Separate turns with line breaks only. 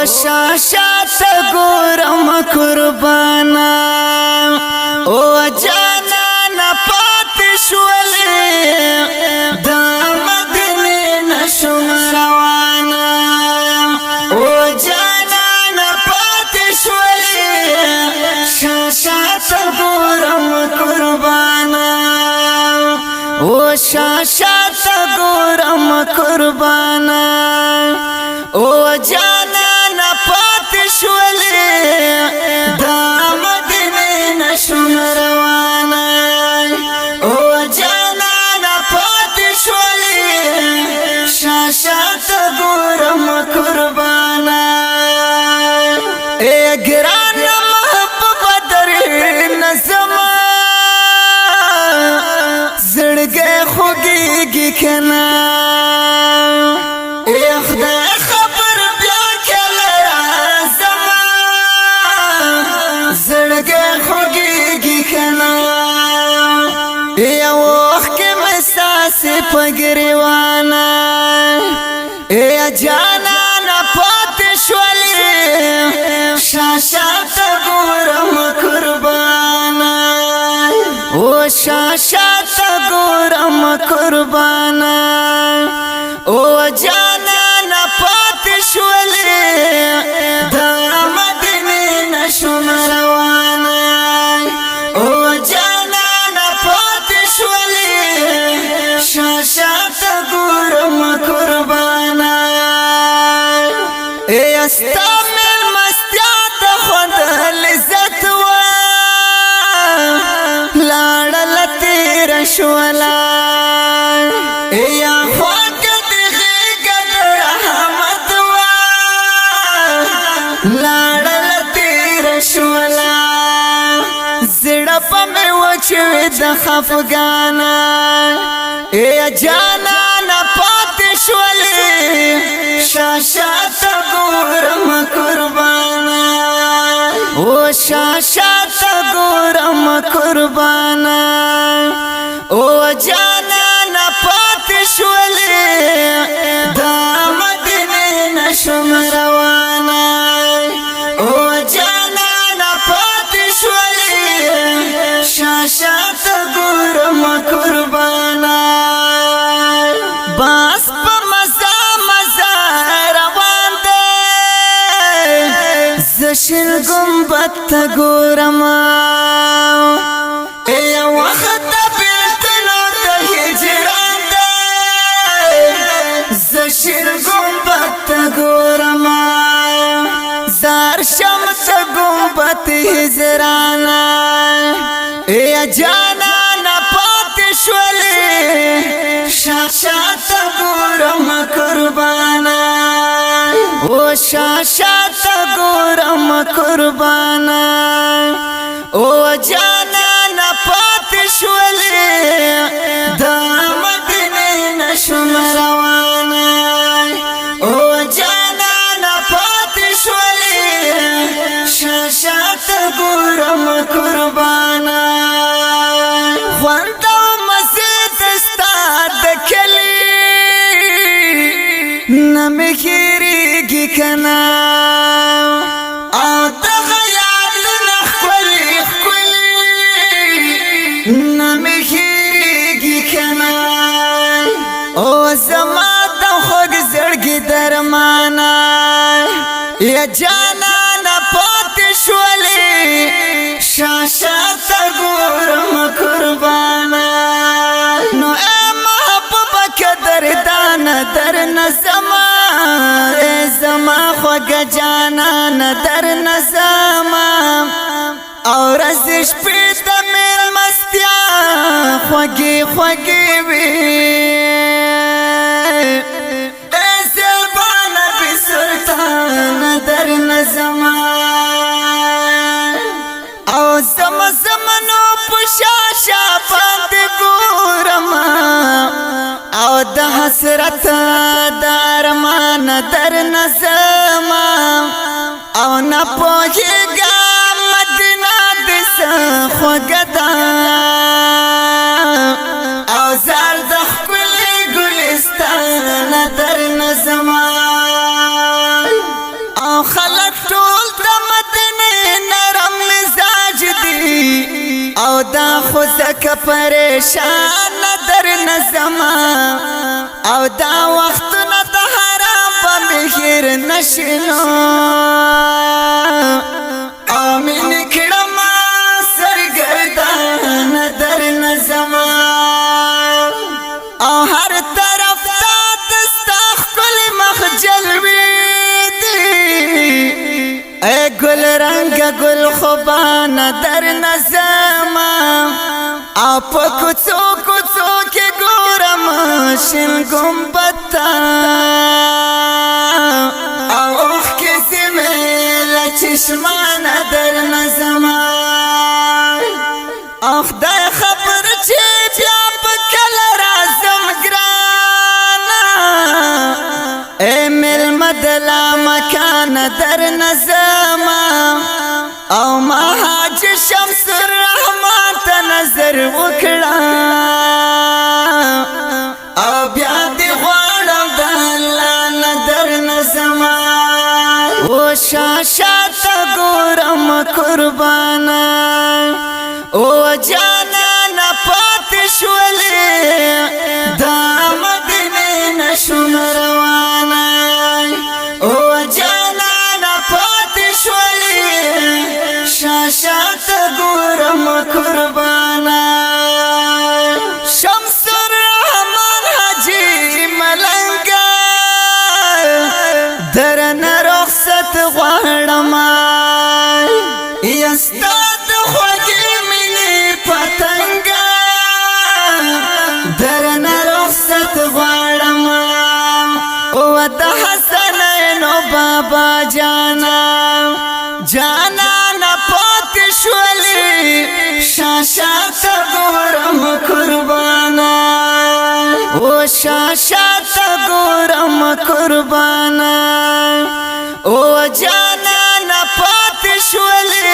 شاشات ګورم قربانا او جانا نه پات شولې د مدینې نشم روانه او جانا نه پات شولې شاشات ګورم قربانا او شاشات ګورم قربانا او جانا نه پات شولې د مدینې نشم روانه او جانا نه پات شولې شاشات ګورم قربانا اے ګران محبوب در نظم زړګي خوږيږي کنه اے خدای پګریوانا اے جانا نه پات شولې شاشات ګورم قربانا او شاشات ګورم قربانا او جانا نه پات شولې د مدینې نشم روانه او جانا نه پات شولې شاشات ګورم قربانا اے استعمل مستیات خود لذت و لاړل تیر شولا اے خوکت غیګت رحمت و لاړل تیر شولا زړه په مې وچوي د خفګانا اے جانا نه پات شولې شاشات ګورم قربانا او شاشات ګورم قربانا او جانا نه پات شولې د مدینې نشم روانه او جانا نه پات شولې شاشات ګورم قربانا باس په مزه مزه روان دی زشل ګمبد ته ګورم اے وخت بیلتلو د هجران دی زشل ګمبد ته ګورم زار شم ته ګمبد هجرانا اے جانا نه پات شولې شاشات ګورم قربانا او شاشات ګورم قربانا او جانا نه پات شولې د مدینې نشم روانه او جانا نه پات شولې شاشات ګورم قربانا خوند نمخيريږي کنا او دغه یادونه خولي نمخيريږي کنا او زما د خوږ زړګي درمانا یا جانا نه پات شولې شاشات ګورم قربانا نو در نظما زما خوږ جانان در نظما او رزش په د مېل مستیا خوږی خوږی وي زلبان بي سلطان در نظما او زما زمنو پشاشا پاند ګورم او د حسرت د ارمان در نظم او نه پوهېږم مدینه دې څه خوږه ده او زار د ښکلي ګلستان در نظم او او خلق ټول د مدینه نرم مزاج دي او دا خو زکه پریشان در نظما او دا وختونه د حرام په مهر نشینو امین کړم سرګردان در نظما او هر طرف ته دستا خپل مخ جلوي دي اے گل رنگ گل خوبان در نظما او په کوڅو کوڅو کې ګورم شین ګمبتا او اوخ کې زميل چشمان در نظما او خدای خبر چې بیا په کله راځم ګرانا اے مل مدلا مکان در نظما او ما حاج شمس الرحمن ته نظر وکړه او بیا دې غواړم د الله نظر نظما او شاشات ګورم قربانا او جانا نه پات شولې دا مدینه نشم روانه او جانا نه پات شولې شاشات ګورم قربانا شمس الرحمن حاجی ملنګا درن رخصت غواړم یستاد خوږی مینې پتنګا درن رخصت غواړم او د حسنینو بابا جانا جانا نه پات شولې شاشات ګورم قربانا او شاشات ګورم قربانا او جانا نه پات شولې